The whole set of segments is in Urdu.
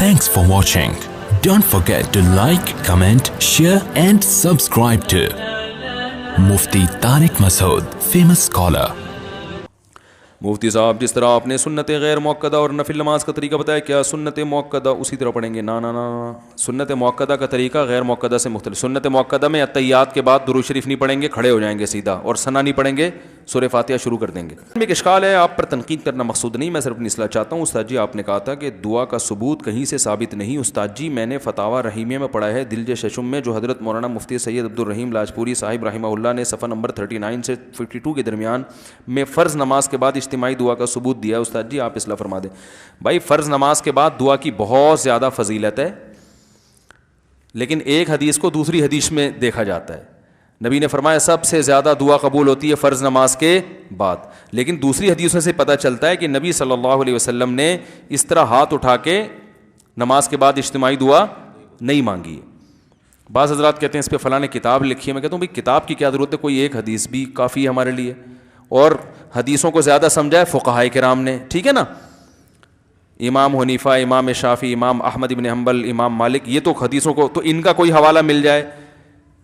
Thanks for watching. Don't forget to like, comment, share and subscribe to Mufti Tariq Masood, famous scholar. مفتی صاحب جس طرح آپ نے سنت غیر موقدہ اور نفل نماز کا طریقہ بتایا، کیا سنت موقدہ اسی طرح پڑھیں گے؟ نا سنت موقدہ کا طریقہ غیر موقدہ سے مختلف. سنت موقدہ میں اتحیات کے بعد درود شریف نہیں پڑھیں گے، کھڑے ہو جائیں گے سیدھا، اور ثنا نہیں پڑھیں گے، سورہ فاتحہ شروع کر دیں گے. ایک اشکال ہے، آپ پر تنقید کرنا مقصود نہیں، میں صرف اپنی اصلاح چاہتا ہوں. استاد جی آپ نے کہا تھا کہ دعا کا ثبوت کہیں سے ثابت نہیں. استاد جی میں نے فتاوی رحیمیہ میں پڑھا ہے دلج ششم میں، جو حضرت مولانا مفتی سید عبدالرحیم لاجپوری صاحب رحمہ اللہ نے صفحہ نمبر 39 سے 52 کے درمیان میں فرض نماز کے بعد اجتماعی دعا کا ثبوت دیا. استاد جی آپ اصلاح فرما دیں. بھائی فرض نماز کے بعد دعا کی بہت زیادہ فضیلت ہے، لیکن ایک حدیث کو دوسری حدیث میں دیکھا جاتا ہے. نبی نے فرمایا سب سے زیادہ دعا قبول ہوتی ہے فرض نماز کے بعد، لیکن دوسری حدیث میں سے پتہ چلتا ہے کہ نبی صلی اللہ علیہ وسلم نے اس طرح ہاتھ اٹھا کے نماز کے بعد اجتماعی دعا نہیں مانگی. بعض حضرات کہتے ہیں اس پہ فلاں نے کتاب لکھی ہے. میں کہتا ہوں بھائی کتاب کی کیا ضرورت ہے، کوئی ایک حدیث بھی کافی ہے ہمارے لیے، اور حدیثوں کو زیادہ سمجھا ہے فقہائے کرام نے، ٹھیک ہے نا. امام حنیفہ، امام شافعی، امام احمد بن حنبل، امام مالک، یہ تو حدیثوں کو، تو ان کا کوئی حوالہ مل جائے.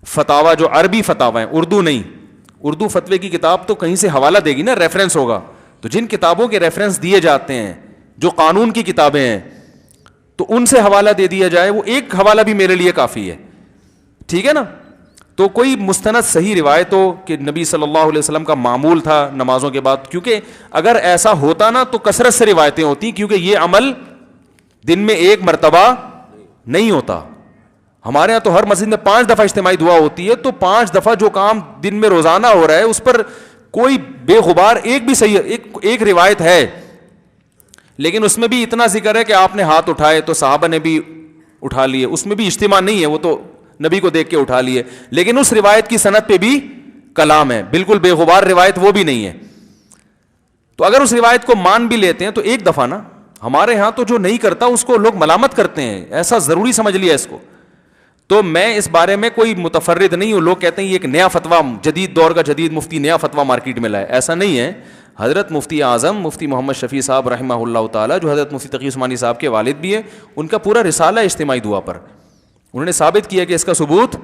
فتاوی جو عربی فتاوی ہیں، اردو نہیں، اردو فتوے کی کتاب تو کہیں سے حوالہ دے گی نا، ریفرنس ہوگا. تو جن کتابوں کے ریفرنس دیے جاتے ہیں جو قانون کی کتابیں ہیں، تو ان سے حوالہ دے دیا جائے، وہ ایک حوالہ بھی میرے لیے کافی ہے، ٹھیک ہے نا. تو کوئی مستند صحیح روایت ہو کہ نبی صلی اللہ علیہ وسلم کا معمول تھا نمازوں کے بعد، کیونکہ اگر ایسا ہوتا نا تو کثرت سے روایتیں ہوتی، کیونکہ یہ عمل دن میں ایک مرتبہ نہیں ہوتا. ہمارے یہاں تو ہر مسجد میں 5 دفعہ اجتماعی دعا ہوتی ہے، تو 5 دفعہ جو کام دن میں روزانہ ہو رہا ہے اس پر کوئی بے غبار ایک بھی صحیح ایک روایت ہے، لیکن اس میں بھی اتنا ذکر ہے کہ آپ نے ہاتھ اٹھائے تو صحابہ نے بھی اٹھا لیے، اس میں بھی اجتماع نہیں ہے، وہ تو نبی کو دیکھ کے اٹھا لیے، لیکن اس روایت کی سند پہ بھی کلام ہے، بالکل بے غبار روایت وہ بھی نہیں ہے. تو اگر اس روایت کو مان بھی لیتے ہیں تو ایک دفعہ نا، ہمارے ہاں تو جو نہیں کرتا اس کو لوگ ملامت کرتے ہیں، ایسا ضروری سمجھ لیا اس کو. تو میں اس بارے میں کوئی متفرد نہیں ہوں. لوگ کہتے ہیں یہ ایک نیا فتویٰ، جدید دور کا جدید مفتی نیا فتویٰ مارکیٹ میں لائے، ایسا نہیں ہے. حضرت مفتی اعظم مفتی محمد شفیع صاحب رحمہ اللہ تعالیٰ، جو حضرت مفتی تقی عثمانی صاحب کے والد بھی ہیں، ان کا پورا رسالہ اجتماعی دعا پر، انہوں نے ثابت کیا کہ اس کا ثبوت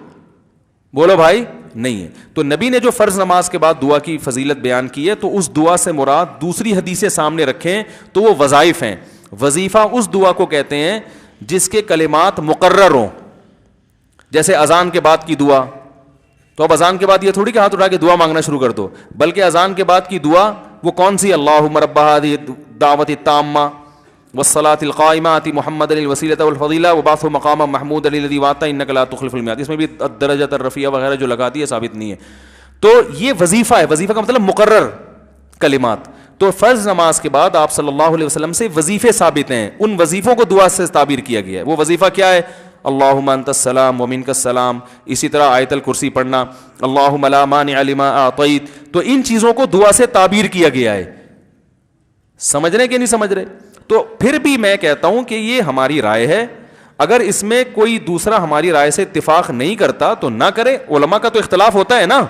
بولو بھائی نہیں ہے. تو نبی نے جو فرض نماز کے بعد دعا کی فضیلت بیان کی ہے، تو اس دعا سے مراد دوسری حدیثیں سامنے رکھیں تو وہ وظائف ہیں. وظیفہ اس دعا کو کہتے ہیں جس کے کلمات مقرر ہوں، جیسے اذان کے بعد کی دعا. تو اب اذان کے بعد یہ تھوڑی کہ ہاتھ اٹھا کے دعا مانگنا شروع کر دو، بلکہ اذان کے بعد کی دعا وہ کون سی؟ اللہم رب ہذہ الدعوۃ التامہ والصلاۃ القائمہ آتی محمد الوسیلۃ والفضیلہ وبعثہ مقاما محمود الذی وعدتہ انک لا تخلف الميعاد. اس میں بھی الدرجۃ الرفیعہ وغیرہ جو لگاتی ہے ثابت نہیں ہے. تو یہ وظیفہ ہے، وظیفہ کا مطلب مقرر کلمات. تو فرض نماز کے بعد آپ صلی اللہ علیہ وسلم سے وظیفے ثابت ہیں، ان وظیفوں کو دعا سے تعبیر کیا گیا ہے. وہ وظیفہ کیا ہے؟ اللہم انت السلام ومنک السلام. اسی طرح آیت الکرسی پڑھنا، اللہم لا مانع لما اعطیت. تو ان چیزوں کو دعا سے تعبیر کیا گیا ہے. سمجھ رہے کہ نہیں سمجھ رہے؟ تو پھر بھی میں کہتا ہوں کہ یہ ہماری رائے ہے، اگر اس میں کوئی دوسرا ہماری رائے سے اتفاق نہیں کرتا تو نہ کرے. علماء کا تو اختلاف ہوتا ہے نا،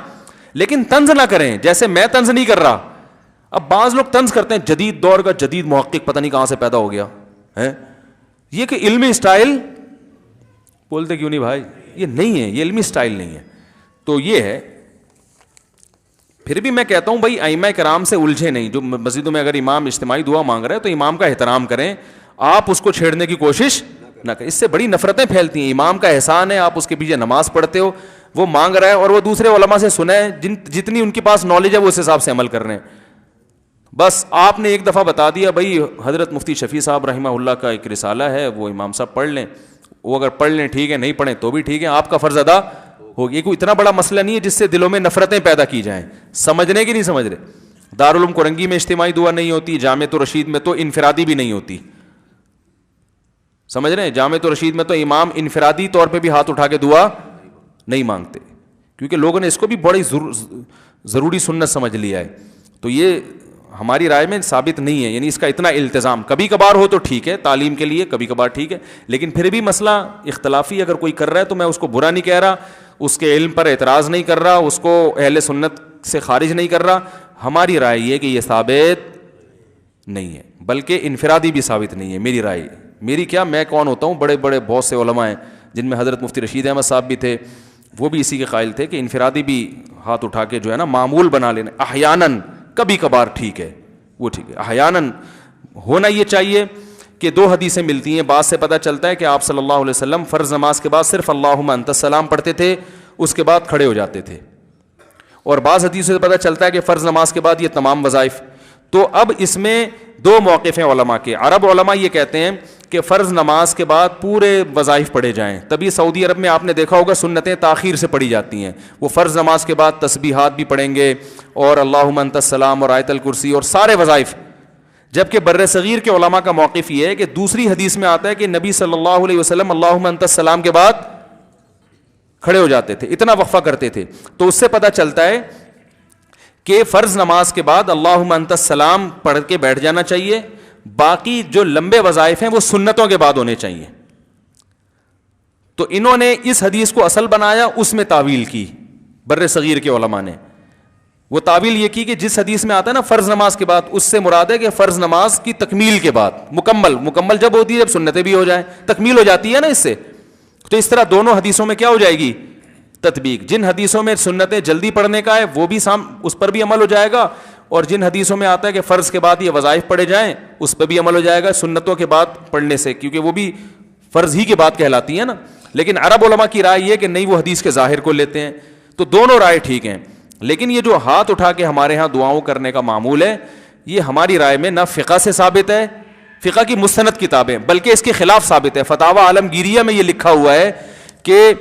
لیکن طنز نہ کریں، جیسے میں طنز نہیں کر رہا. اب بعض لوگ طنز کرتے ہیں، جدید دور کا جدید محقق پتہ نہیں کہاں سے پیدا ہو گیا ہے، یہ کہ علمی سٹائل بولتے کیوں نہیں بھائی؟ یہ نہیں ہے، یہ علمی سٹائل نہیں ہے. تو یہ ہے. پھر بھی میں کہتا ہوں بھائی ائمہ کرام سے الجھے نہیں. جو مسجدوں میں اگر امام اجتماعی دعا مانگ رہے ہیں تو امام کا احترام کریں، آپ اس کو چھیڑنے کی کوشش نہ کریں. اس سے بڑی نفرتیں پھیلتی ہیں. امام کا احسان ہے، آپ اس کے پیچھے نماز پڑھتے ہو، وہ مانگ رہا ہے اور وہ دوسرے علماء سے سنیں جتنی ان کے پاس نالج ہے وہ اس حساب سے عمل کر رہے ہیں. بس آپ نے ایک دفعہ بتا دیا بھائی حضرت مفتی شفیع صاحب رحمہ اللہ کا ایک رسالہ ہے، وہ امام صاحب پڑھ لیں، وہ اگر پڑھ لیں ٹھیک ہے، نہیں پڑھیں تو بھی ٹھیک ہے، آپ کا فرض ادا ہو. یہ کوئی اتنا بڑا مسئلہ نہیں ہے جس سے دلوں میں نفرتیں پیدا کی جائیں. سمجھنے کی نہیں سمجھ رہے؟ دارالعلوم کورنگی میں اجتماعی دعا نہیں ہوتی، جامعۃ الرشید میں تو انفرادی بھی نہیں ہوتی. سمجھ رہے ہیں؟ جامعۃ الرشید میں تو امام انفرادی طور پہ بھی ہاتھ اٹھا کے دعا نہیں مانگتے، کیونکہ لوگوں نے اس کو بھی بڑی ضروری سنت سمجھ لیا ہے. تو یہ ہماری رائے میں ثابت نہیں ہے، یعنی اس کا اتنا التزام. کبھی کبھار ہو تو ٹھیک ہے، تعلیم کے لیے کبھی کبھار ٹھیک ہے، لیکن پھر بھی مسئلہ اختلافی اگر کوئی کر رہا ہے تو میں اس کو برا نہیں کہہ رہا، اس کے علم پر اعتراض نہیں کر رہا، اس کو اہل سنت سے خارج نہیں کر رہا. ہماری رائے یہ کہ یہ ثابت نہیں ہے، بلکہ انفرادی بھی ثابت نہیں ہے، میری رائے. میری کیا، میں کون ہوتا ہوں، بڑے بڑے بہت سے علماء ہیں جن میں حضرت مفتی رشید احمد صاحب بھی تھے، وہ بھی اسی کے قائل تھے کہ انفرادی بھی ہاتھ اٹھا کے جو ہے نا معمول بنا لینا، احیاناً کبھی کبھار ٹھیک ہے، وہ ٹھیک ہے، احیاناً ہونا یہ چاہیے کہ دو حدیثیں ملتی ہیں، بعض سے پتہ چلتا ہے کہ آپ صلی اللہ علیہ وسلم فرض نماز کے بعد صرف اللہم انت السلام پڑھتے تھے، اس کے بعد کھڑے ہو جاتے تھے، اور بعض حدیثوں سے پتہ چلتا ہے کہ فرض نماز کے بعد یہ تمام وظائف. تو اب اس میں دو موقف ہیں علماء کے. عرب علماء یہ کہتے ہیں کہ فرض نماز کے بعد پورے وظائف پڑھے جائیں، تبھی سعودی عرب میں آپ نے دیکھا ہوگا سنتیں تاخیر سے پڑھی جاتی ہیں، وہ فرض نماز کے بعد تسبیحات بھی پڑھیں گے اور اللہم انت السلام اور آیت الکرسی اور سارے وظائف. جبکہ بر صغیر کے علماء کا موقف یہ ہے کہ دوسری حدیث میں آتا ہے کہ نبی صلی اللہ علیہ وسلم اللہم انت السلام کے بعد کھڑے ہو جاتے تھے، اتنا وقفہ کرتے تھے. تو اس سے پتہ چلتا ہے کہ فرض نماز کے بعد اللہم انت السلام پڑھ کے بیٹھ جانا چاہیے، باقی جو لمبے وظائف ہیں وہ سنتوں کے بعد ہونے چاہیے. تو انہوں نے اس حدیث کو اصل بنایا، اس میں تعویل کی بر صغیر کے علماء نے. وہ تعویل یہ کی کہ جس حدیث میں آتا ہے نا فرض نماز کے بعد، اس سے مراد ہے کہ فرض نماز کی تکمیل کے بعد، مکمل جب ہوتی ہے جب سنتیں بھی ہو جائیں، تکمیل ہو جاتی ہے نا اس سے. تو اس طرح دونوں حدیثوں میں کیا ہو جائے گی، تطبیق. جن حدیثوں میں سنتیں جلدی پڑھنے کا ہے وہ بھی اس پر بھی عمل ہو جائے گا، اور جن حدیثوں میں آتا ہے کہ فرض کے بعد یہ وظائف پڑھے جائیں اس پہ بھی عمل ہو جائے گا سنتوں کے بعد پڑھنے سے، کیونکہ وہ بھی فرض ہی کے بعد کہلاتی ہیں نا. لیکن عرب علماء کی رائے یہ کہ نہیں، وہ حدیث کے ظاہر کو لیتے ہیں. تو دونوں رائے ٹھیک ہیں. لیکن یہ جو ہاتھ اٹھا کے ہمارے ہاں دعاؤں کرنے کا معمول ہے، یہ ہماری رائے میں نہ فقہ سے ثابت ہے، فقہ کی مستند کتابیں، بلکہ اس کے خلاف ثابت ہے. فتاوی عالمگیریہ میں یہ لکھا ہوا ہے کہ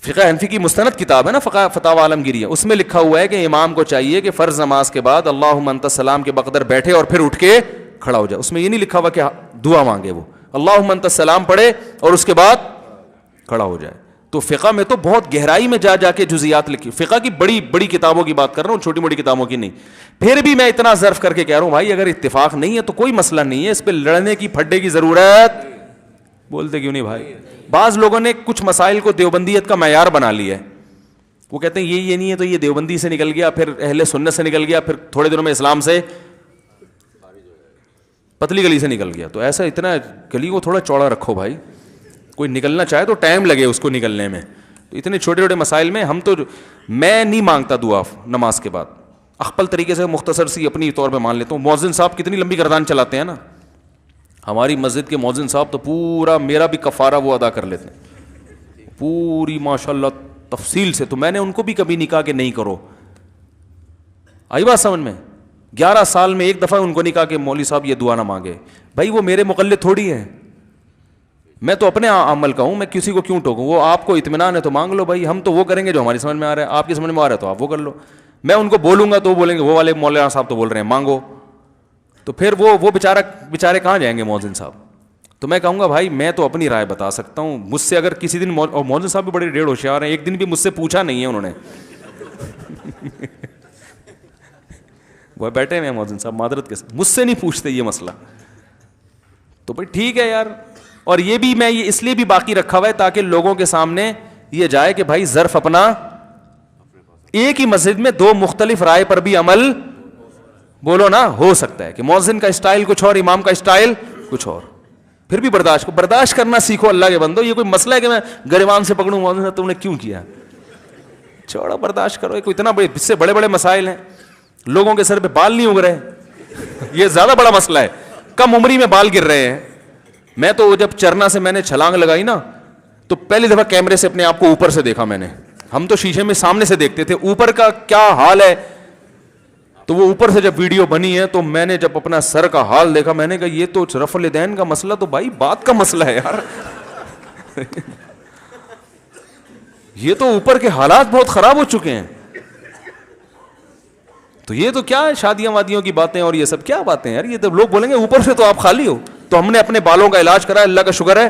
فقہ حنفی کی مستند کتاب ہے نا فتاوی عالمگیریہ، اس میں لکھا ہوا ہے کہ امام کو چاہیے کہ فرض نماز کے بعد اللہم انت السلام کے بقدر بیٹھے اور پھر اٹھ کے کھڑا ہو جائے. اس میں یہ نہیں لکھا ہوا کہ دعا مانگے، وہ اللہم انت السلام پڑھے اور اس کے بعد کھڑا ہو جائے. تو فقہ میں تو بہت گہرائی میں جا کے جزیات لکھی، فقہ کی بڑی بڑی کتابوں کی بات کر رہا ہوں، چھوٹی موٹی کتابوں کی نہیں. پھر بھی میں اتنا ظرف کر کے کہہ رہا ہوں بھائی اگر اتفاق نہیں ہے تو کوئی مسئلہ نہیں ہے، اس پہ لڑنے کی پھڈے کی ضرورت. بولتے کیوں نہیں بھائی؟ بعض لوگوں نے کچھ مسائل کو دیوبندیت کا معیار بنا لیا ہے. وہ کہتے ہیں یہ نہیں ہے تو یہ دیوبندی سے نکل گیا، پھر اہل سنت سے نکل گیا، پھر تھوڑے دنوں میں اسلام سے پتلی گلی سے نکل گیا. تو ایسا اتنا گلی کو تھوڑا چوڑا رکھو بھائی، کوئی نکلنا چاہے تو ٹائم لگے اس کو نکلنے میں. تو اتنے چھوٹے چھوٹے مسائل میں میں نہیں مانگتا دعا نماز کے بعد، اخپل طریقے سے مختصر سی اپنی طور پہ مان لیتا ہوں. مؤذن صاحب کتنی لمبی گردان چلاتے ہیں نا، ہماری مسجد کے مؤذن صاحب تو پورا میرا بھی کفارہ وہ ادا کر لیتے ہیں پوری ماشاءاللہ تفصیل سے. تو میں نے ان کو بھی کبھی نہیں کہا کہ نہیں کرو، آئی بات سمجھ میں. 11 سال میں ایک دفعہ ان کو نہیں کہا کہ مولوی صاحب یہ دعا نہ مانگے. بھائی وہ میرے مقلد تھوڑی ہیں، میں تو اپنے عمل کا ہوں، میں کسی کو کیوں ٹوکوں. وہ آپ کو اطمینان ہے تو مانگ لو بھائی، ہم تو وہ کریں گے جو ہماری سمجھ میں آ رہا ہے، آپ کی سمجھ میں آ رہا ہے تو آپ وہ کر لو. میں ان کو بولوں گا تو وہ بولیں گے وہ والے مولانا صاحب تو بول رہے ہیں مانگو، تو پھر وہ بیچارے کہاں جائیں گے مؤذن صاحب. تو میں کہوں گا بھائی میں تو اپنی رائے بتا سکتا ہوں. مجھ سے اگر کسی دن، اور مؤذن صاحب بھی بڑے ڈیڑھ ہوشیار ہیں، ایک دن بھی مجھ سے پوچھا نہیں ہے انہوں نے وہ بیٹھے ہوئے ہیں مؤذن صاحب معذرت کے ساتھ، مجھ سے نہیں پوچھتے یہ مسئلہ. تو بھائی ٹھیک ہے یار. اور یہ بھی میں یہ اس لیے بھی باقی رکھا ہوا ہے تاکہ لوگوں کے سامنے یہ جائے کہ بھائی ظرف اپنا، ایک ہی مسجد میں دو مختلف رائے پر بھی عمل بولو نا ہو سکتا ہے کہ مؤذن کا اسٹائل کچھ اور، امام کا اسٹائل کچھ اور. پھر بھی برداشت کرنا سیکھو اللہ کے بندو. یہ کوئی مسئلہ ہے کہ میں گریبان سے پکڑوں مؤذن صاحب تم نے کیوں کیا، چھوڑو برداشت کرو. کوئی اتنا اس سے بڑے بڑے مسائل ہیں، لوگوں کے سر پہ بال نہیں اگ رہے، یہ زیادہ بڑا مسئلہ ہے. کم عمری میں بال گر رہے ہیں. میں تو جب چرنا سے میں نے چھلانگ لگائی نا تو پہلی دفعہ کیمرے سے اپنے آپ کو اوپر سے دیکھا میں نے. ہم تو شیشے میں سامنے سے دیکھتے تھے، اوپر کا کیا حال ہے. تو وہ اوپر سے جب ویڈیو بنی ہے تو میں نے جب اپنا سر کا حال دیکھا میں نے کہا یہ تو رفع الیدین کا مسئلہ تو بھائی بات کا مسئلہ ہے یار یہ تو اوپر کے حالات بہت خراب ہو چکے ہیں. تو یہ تو کیا ہے شادیاں وادیوں کی باتیں اور یہ سب کیا باتیں یار. یہ تو لوگ بولیں گے اوپر سے تو آپ خالی ہو. تو ہم نے اپنے بالوں کا علاج کرا، اللہ کا شکر ہے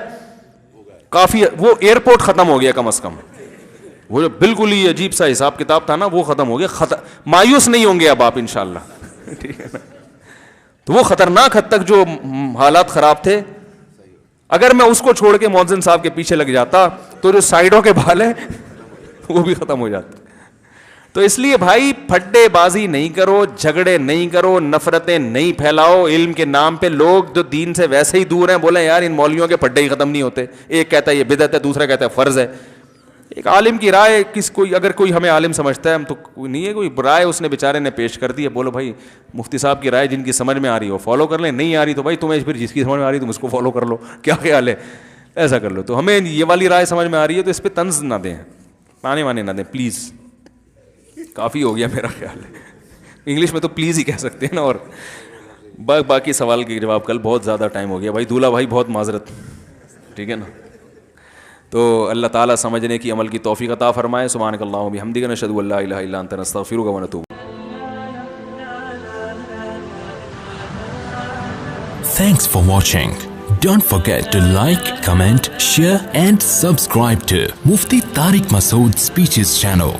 کافی. وہ ایئرپورٹ ختم ہو گیا کم از کم، وہ جو بالکل ہی عجیب سا حساب کتاب تھا نا وہ ختم ہو گیا. مایوس نہیں ہوں گے اب آپ انشاءاللہ ٹھیک ہے نا. تو وہ خطرناک حد تک جو حالات خراب تھے، اگر میں اس کو چھوڑ کے مؤذن صاحب کے پیچھے لگ جاتا تو جو سائڈوں کے بال ہیں وہ بھی ختم ہو جاتے. تو اس لیے بھائی پھڈے بازی نہیں کرو, جھگڑے نہیں کرو, نفرتیں نہیں پھیلاؤ. علم کے نام پہ لوگ جو دین سے ویسے ہی دور ہیں بولیں یار ان مولویوں کے پھڈے ہی ختم نہیں ہوتے, ایک کہتا ہے یہ بدعت ہے, دوسرا کہتا ہے فرض ہے. ایک عالم کی رائے اگر کوئی ہمیں عالم سمجھتا ہے, ہم تو نہیں ہے, کوئی رائے اس نے بیچارے نے پیش کر دی ہے, بولو بھائی مفتی صاحب کی رائے جن کی سمجھ میں آ رہی ہو فالو کر لیں, نہیں آ رہی تو بھائی تمہیں پھر جس کی سمجھ میں آ رہی تم اس کو فالو کر لو, کیا خیال ہے, ایسا کر لو. تو ہمیں یہ والی رائے سمجھ میں آ رہی ہے تو اس پہ طنز نہ دیں, پانے وانے نہ دیں پلیز. کافی ہو گیا میرا خیال ہے, انگلش میں تو پلیز ہی کہہ سکتے ہیں نا. اور باقی سوال کے جواب کل, بہت زیادہ ٹائم ہو گیا بھائی. دولہا بھائی بہت معذرت, ٹھیک ہے نا. تو اللہ تعالیٰ سمجھنے کی عمل کی توفیق عطا فرمائے. سبحانک اللہم و بحمدک نشہد ان لا الہ الا انت نستغفرک و نتوب. Thanks for watching. Don't forget to like, comment, share and subscribe to Mufti Tariq Masood Speeches channel.